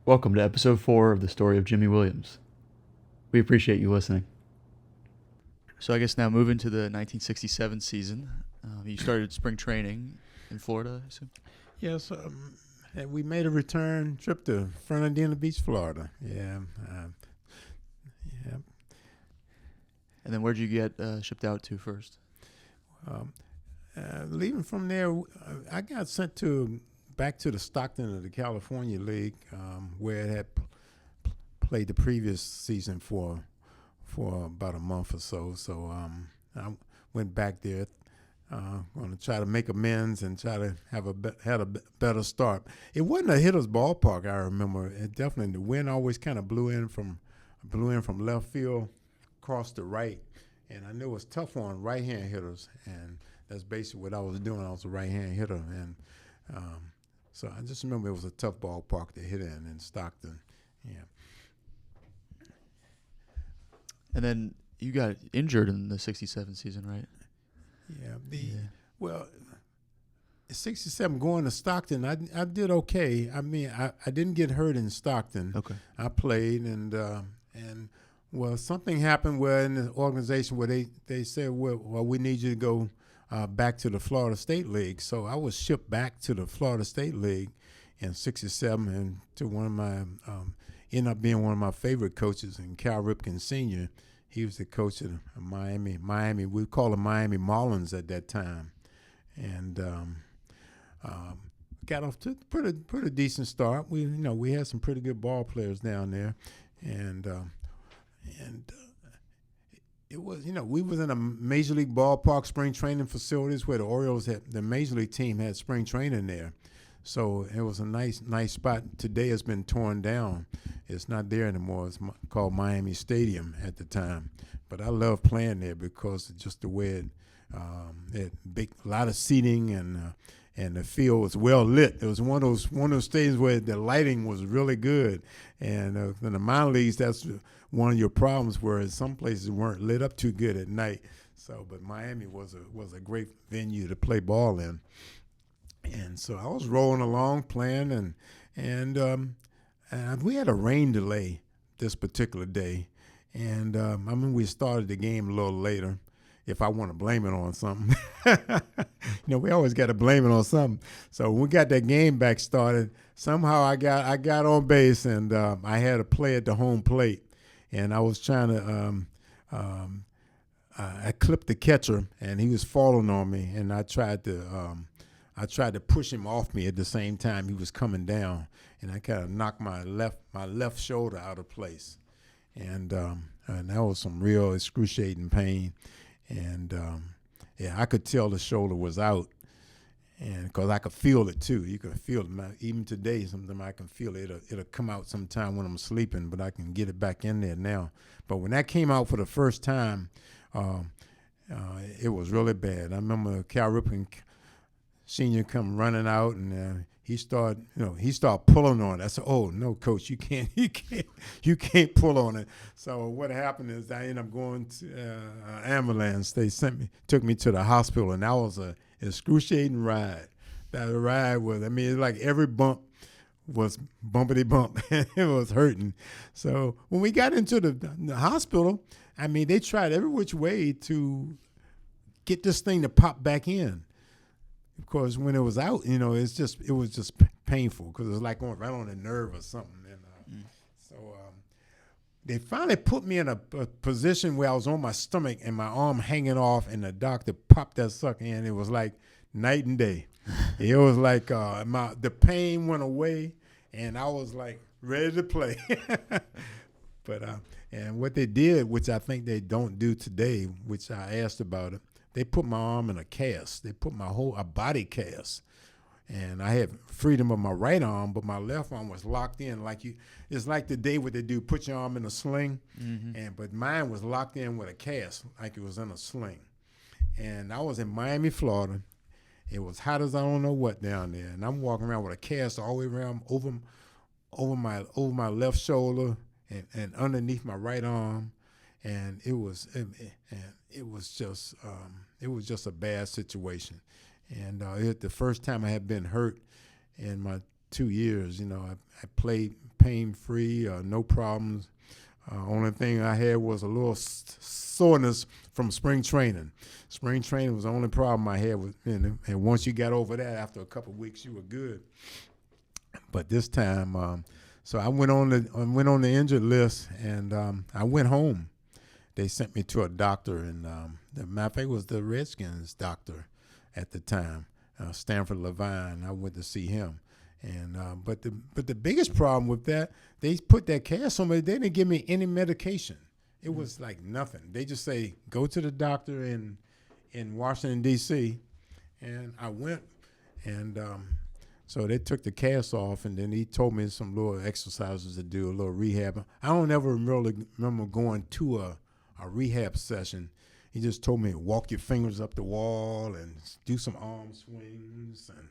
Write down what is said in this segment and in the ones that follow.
Welcome to episode 4 of the story of Jimmy Williams. We appreciate you listening. So I guess now moving to the 1967 season, you started spring training in Florida, I assume? Yes, and we made a return trip to Fernandina Beach, Florida. Yeah. And then where'd you get shipped out to first? Leaving from there, I got sent back to the Stockton of the California League, where it had played the previous season for about a month or so. So I went back there, going to try to make amends and try to had a better start. It wasn't a hitter's ballpark, I remember. It definitely, the wind always kind of blew in from left field across the right, and I knew it was tough on right-hand hitters, and that's basically what I was doing. I was a right-hand hitter, and so I just remember it was a tough ballpark to hit in Stockton. Yeah. And then you got injured in the 67 season, right? Yeah. Well, 67 going to Stockton, I did okay. I mean, I didn't get hurt in Stockton. Okay. I played, and well, something happened where in the organization where they said, well, we need you to go back to the Florida State League. So I was shipped back to the Florida State League in 67, and to one of my ended up being one of my favorite coaches, and Cal Ripken Sr. He was the coach of Miami. We called them Miami Marlins at that time, and got off to a pretty decent start. We had some pretty good ball players down there, and it was, we was in a major league ballpark, spring training facilities where the Orioles the major league team had spring training there. So it was a nice spot. Today it's been torn down. It's not there anymore. It's called Miami Stadium at the time. But I love playing there because of just the way it a lot of seating, and the field was well lit. It was one of those stadiums where the lighting was really good. And in the minor leagues, that's one of your problems, where some places weren't lit up too good at night. But Miami was a great venue to play ball in. And so I was rolling along playing, and we had a rain delay this particular day. And we started the game a little later. If I want to blame it on something, we always got to blame it on something. So when we got that game back started, somehow I got on base, and I had a play at the home plate, and I was trying to I clipped the catcher, and he was falling on me, and I tried to push him off me at the same time he was coming down, and I kind of knocked my left shoulder out of place, and that was some real excruciating pain. And I could tell the shoulder was out, and because I could feel it too. You could feel it. Even today, sometimes I can feel it. It'll come out sometime when I'm sleeping, but I can get it back in there now. But when that came out for the first time, it was really bad. I remember Cal Ripken Senior come running out, and he started pulling on it. I said, "Oh no, Coach, you can't pull on it." So what happened is I ended up going to an ambulance. They took me to the hospital, and that was a excruciating ride. That ride was, it's like every bump was bumpity bump. It was hurting. So when we got into the hospital, they tried every which way to get this thing to pop back in. Of course, when it was out, it was just painful, because it was like going right on the nerve or something. And so they finally put me in a position where I was on my stomach and my arm hanging off, and the doctor popped that sucker in. It was like night and day. It was like the pain went away, and I was like ready to play. But and what they did, which I think they don't do today, which I asked about it, they put my arm in a cast. They put a body cast, and I had freedom of my right arm, but my left arm was locked in. It's like the day what they do, put your arm in a sling, but mine was locked in with a cast, like it was in a sling. And I was in Miami, Florida. It was hot as I don't know what down there, and I'm walking around with a cast all the way around over my left shoulder and underneath my right arm. And it was just a bad situation. And the first time I had been hurt in my 2 years, I played pain-free, no problems. Only thing I had was a little soreness from spring training. Spring training was the only problem I had with, and once you got over that, after a couple of weeks, you were good. But this time, so I went on the injured list, and I went home. They sent me to a doctor, and the matter of fact, it was the Redskins doctor at the time, Stanford Levine. I went to see him. And but the biggest problem with that, they put that cast on me. They didn't give me any medication. It was like nothing. They just say, go to the doctor in Washington, D.C. And I went, and so they took the cast off, and then he told me some little exercises to do, a little rehab. I don't ever really remember going to a rehab session. He just told me, walk your fingers up the wall and do some arm swings and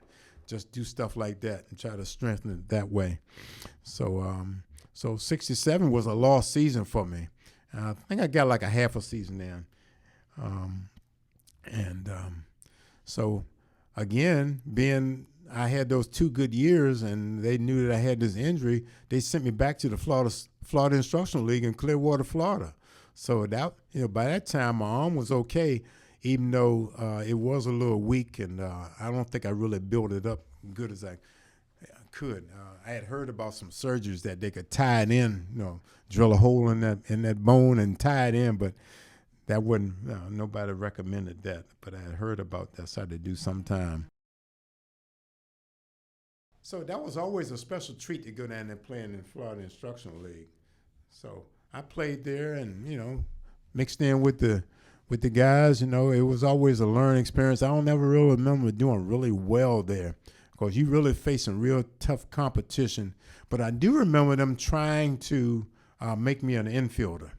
just do stuff like that and try to strengthen it that way. So 67 was a lost season for me. I think I got like a half a season in. So again, I had those 2 good years and they knew that I had this injury, they sent me back to the Florida Instructional League in Clearwater, Florida. So that, by that time my arm was okay, even though it was a little weak, and I don't think I really built it up good as I could. I had heard about some surgeries that they could tie it in, drill a hole in that bone and tie it in, but that wasn't, nobody recommended that. But I had heard about that, so I had to do sometime. So that was always a special treat to go down there playing in Florida Instructional League. So I played there and, mixed in with the guys. It was always a learning experience. I don't ever really remember doing really well there because you really face some real tough competition. But I do remember them trying to make me an infielder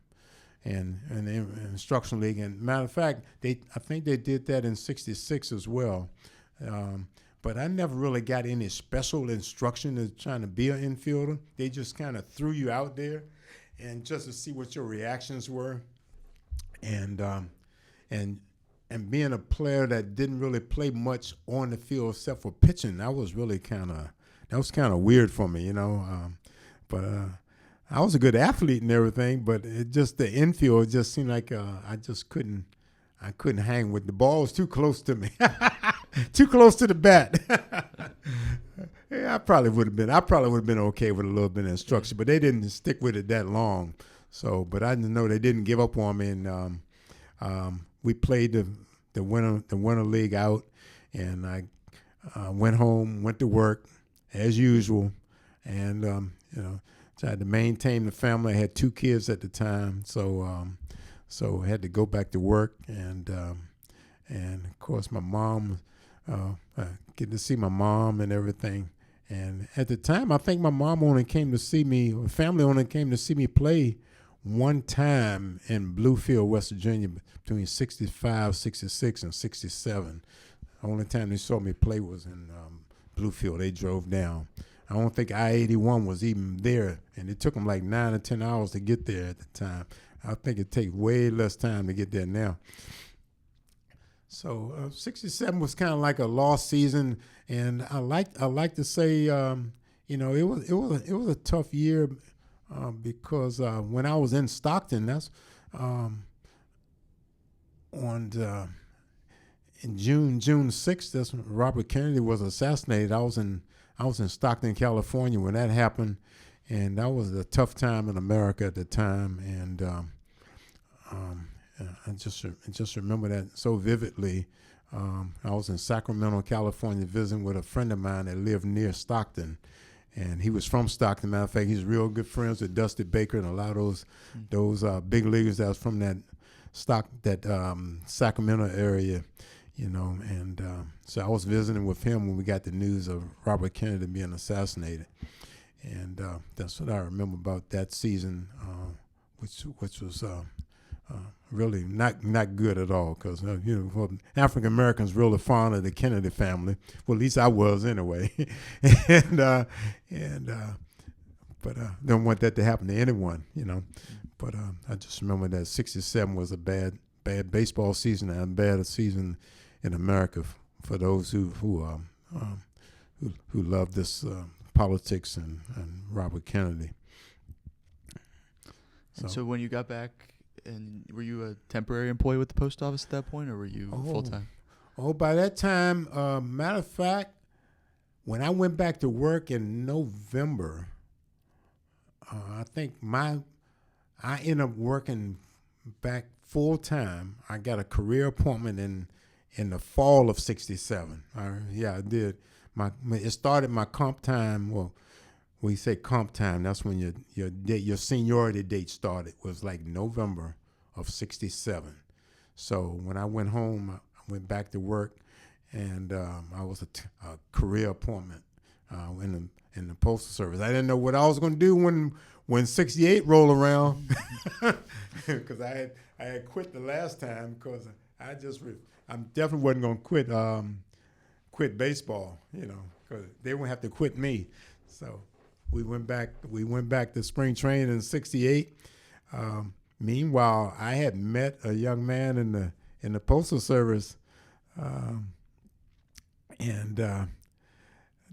in the instructional league. And matter of fact, I think they did that in '66 as well. But I never really got any special instruction in trying to be an infielder. They just kind of threw you out there and just to see what your reactions were. And being a player that didn't really play much on the field except for pitching, that was kind of weird for me, But I was a good athlete and everything, but the infield just seemed like I couldn't hang with the ball. Was too close to me, too close to the bat. Yeah, I probably would have been okay with a little bit of instruction, but they didn't stick with it that long. So, but I didn't know they didn't give up on me, and we played the winter league out, and I went home, went to work as usual, and tried to maintain the family. I had 2 kids at the time, so I had to go back to work, and of course my mom, get to see my mom and everything. And at the time, I think my mom only came to see me, or family only came to see me play one time in Bluefield, West Virginia, between 65, 66, and 67. The only time they saw me play was in Bluefield. They drove down. I don't think I-81 was even there, and it took them like 9 or 10 hours to get there at the time. I think it takes way less time to get there now. So 67 was kind of like a lost season, and I like to say, it was a tough year because when I was in Stockton, that's in June 6th. That's when Robert Kennedy was assassinated. I was in Stockton, California when that happened, and that was a tough time in America at the time, and I just remember that so vividly. I was in Sacramento, California, visiting with a friend of mine that lived near Stockton, and he was from Stockton. Matter of fact, he's real good friends with Dusty Baker and a lot of those big leaguers that was from that Sacramento area, And so I was visiting with him when we got the news of Robert Kennedy being assassinated, and that's what I remember about that season, which was. Really not good at all, because African Americans really fond of the Kennedy family. Well, at least I was anyway, but don't want that to happen to anyone, But I just remember that '67 was a bad baseball season and a bad season in America for those who love this politics and Robert Kennedy. And so when you got back, and were you a temporary employee with the post office at that point, or were you full time? Oh, by that time, matter of fact, when I went back to work in November, I think I ended up working back full time. I got a career appointment in the fall of '67. I did. It started my comp time. Well, we say comp time. That's when your seniority date started. Was like November of '67. So when I went home, I went back to work, and I was a career appointment in the Postal Service. I didn't know what I was going to do when '68 rolled around, because I had quit the last time because I definitely wasn't going to quit baseball, because they wouldn't have to quit me. So we went back to spring training in '68. Meanwhile, I had met a young man in the Postal Service, and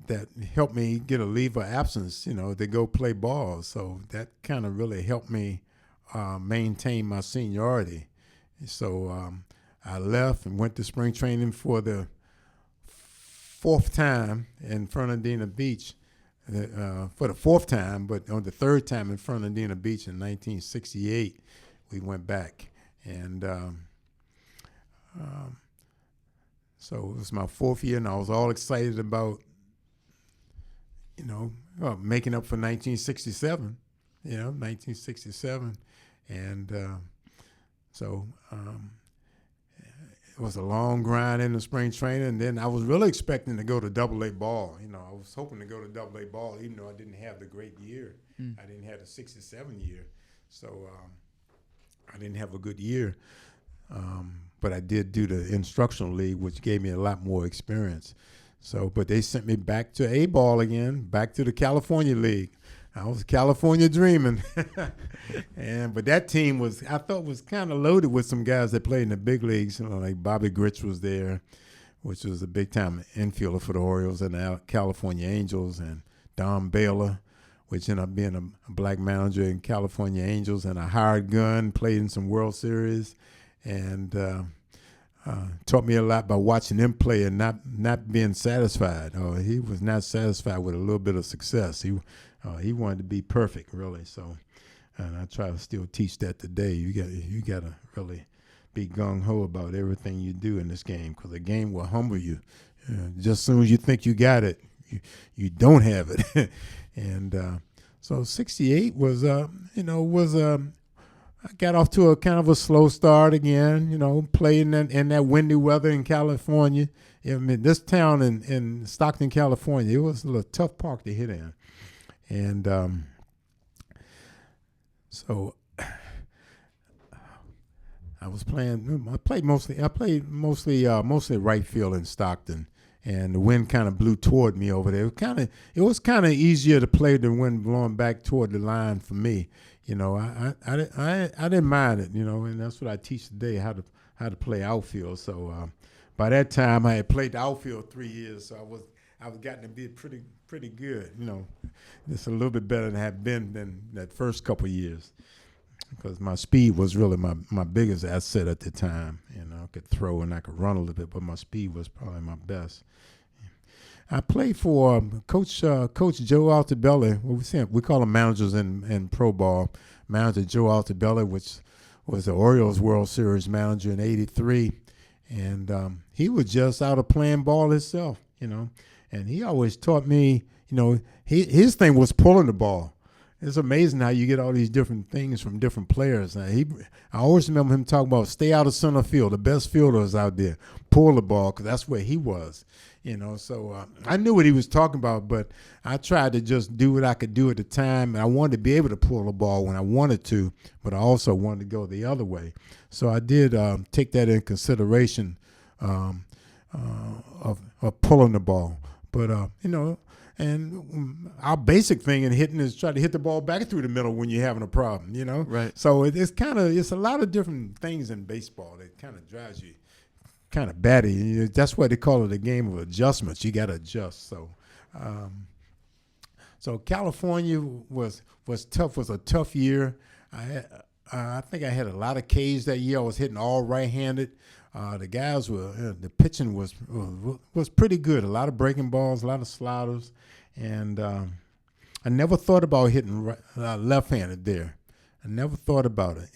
that helped me get a leave of absence, to go play ball. So that kind of really helped me maintain my seniority. So I left and went to spring training for the fourth time in Fernandina Beach. For the fourth time, but on the third time in Fernandina Beach in 1968, we went back. And so it was my fourth year, and I was all excited about, making up for 1967, 1967. And so it was a long grind in the spring training, and then I was really expecting to go to Double-A ball. I was hoping to go to Double-A ball, even though I didn't have the great year. I didn't have the '67 year, so I didn't have a good year. But I did do the instructional league, which gave me a lot more experience. So, but they sent me back to A ball again, back to the California League. I was California dreaming. But that team I thought was kind of loaded with some guys that played in the big leagues. Like Bobby Grich was there, which was a big time infielder for the Orioles and the California Angels, and Don Baylor, which ended up being a black manager in California Angels, and a hired gun, played in some World Series, and taught me a lot by watching him play and not being satisfied. He was not satisfied with a little bit of success. He wanted to be perfect, really. So, and I try to still teach that today. You got to really be gung ho about everything you do in this game, because the game will humble you. Just as soon as you think you got it, you don't have it. And so '68 was I got off to a kind of a slow start again. Playing in that windy weather in California. This town in Stockton, California, it was a little tough park to hit in. And so I was playing. I played mostly right field in Stockton, and the wind kind of blew toward me over there. It was kind of easier to play the wind blowing back toward the line for me. I didn't mind it. And that's what I teach today, how to play outfield. So by that time, I had played the outfield 3 years, so I was gotten to be pretty good. Just a little bit better than I had been than that first couple of years, because my speed was really my biggest asset at the time. I could throw and I could run a little bit, but my speed was probably my best. I played for Coach Joe Altobelli. We call him managers in pro ball. Manager Joe Altobelli, which was the Orioles World Series manager in '83, and he was just out of playing ball himself, And he always taught me, his thing was pulling the ball. It's amazing how you get all these different things from different players. I always remember him talking about stay out of center field. The best fielders out there, pull the ball, because that's where he was. So I knew what he was talking about, but I tried to just do what I could do at the time. I wanted to be able to pull the ball when I wanted to, but I also wanted to go the other way. So I did take that in consideration of pulling the ball. But, and our basic thing in hitting is try to hit the ball back through the middle when you're having a problem, Right. So it's a lot of different things in baseball that kind of drives you kind of batty. That's why they call it a game of adjustments. You got to adjust. So So California was tough. Was a tough year. I think I had a lot of Ks that year. I was hitting all right-handed. The guys the pitching was pretty good. A lot of breaking balls, a lot of sliders, and I never thought about hitting left-handed there. I never thought about it,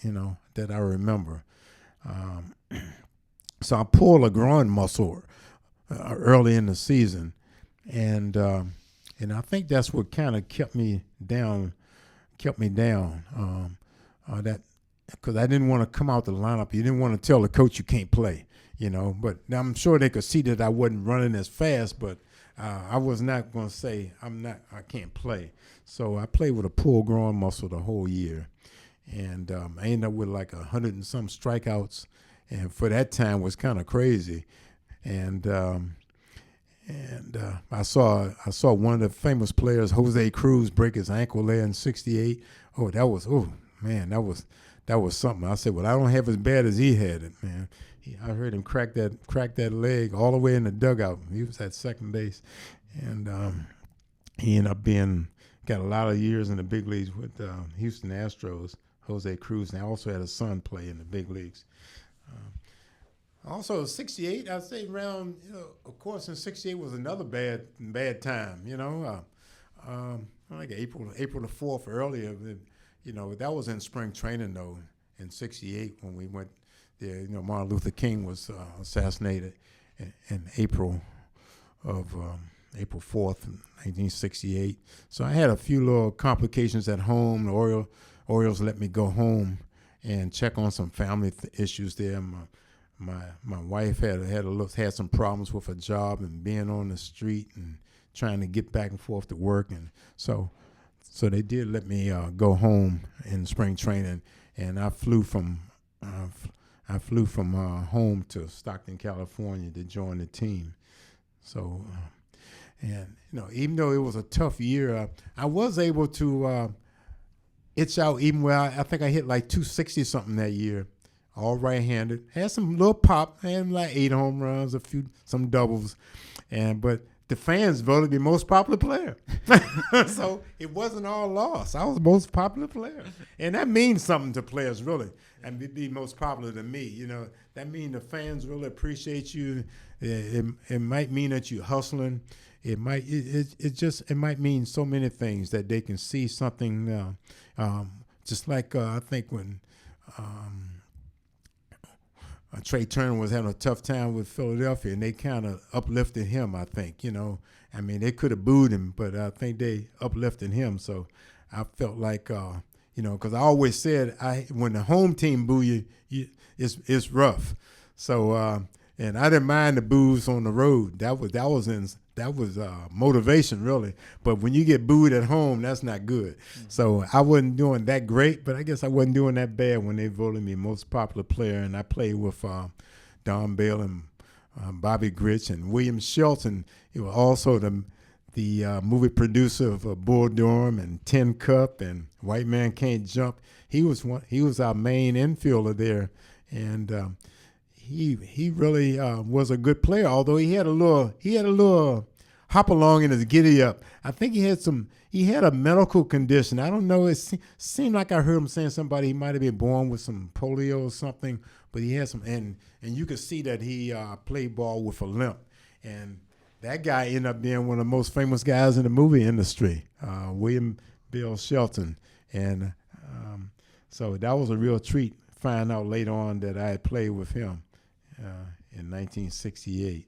that I remember. So I pulled a groin muscle early in the season, and I think that's what kind of kept me down. That because I didn't want to come out the lineup. You didn't want to tell the coach you can't play, But I'm sure they could see that I wasn't running as fast, but I was not going to say I can't play. So I played with a pulled groin muscle the whole year, and I ended up with like 100 and some strikeouts, and for that time was kind of crazy, and I saw one of the famous players, Jose Cruz, break his ankle there in '68. That was something. I said, well, I don't have as bad as he had it, man. I heard him crack that leg all the way in the dugout. He was at second base, and he ended up got a lot of years in the big leagues with Houston Astros. Jose Cruz, and I also had a son play in the big leagues. Also, '68, I'd say around, of course, in '68 was another bad time, like April the 4th earlier, that was in spring training, though, in '68 when we went there. Martin Luther King was assassinated in April 4th, 1968. So I had a few little complications at home. The Orioles let me go home and check on some family issues there. My wife had some problems with her job and being on the street and trying to get back and forth to work, and so they did let me go home in spring training, and I flew from home to Stockton, California to join the team. So, even though it was a tough year, I was able to itch out even where I think I hit like 260 something that year. All right-handed, had some little pop, had like 8 home runs, some doubles, but the fans voted me most popular player. So it wasn't all lost. I was the most popular player, and that means something to players, really. And be most popular than me, that means the fans really appreciate you. It might mean that you're hustling. It might mean so many things that they can see something. Just like I think when. Trey Turner was having a tough time with Philadelphia, and they kind of uplifted him, I think, they could have booed him, but I think they uplifted him. So I felt like, because I always said when the home team boo you, it's rough. So, and I didn't mind the boos on the road. That was motivation, really. But when you get booed at home, that's not good. Mm-hmm. So I wasn't doing that great, but I guess I wasn't doing that bad when they voted me most popular player. And I played with Don Bell and Bobby Grich and William Shelton. He was also the movie producer of Bull Durham and Tin Cup and White Man Can't Jump. He was our main infielder there, and he really was a good player. Although he had a little hop along in his giddy up. I think he had a medical condition. I don't know. It seemed like I heard him saying he might have been born with some polio or something, but he had some, and you could see that he played ball with a limp. And that guy ended up being one of the most famous guys in the movie industry, William Bill Shelton. And so that was a real treat, find out later on that I had played with him in 1968.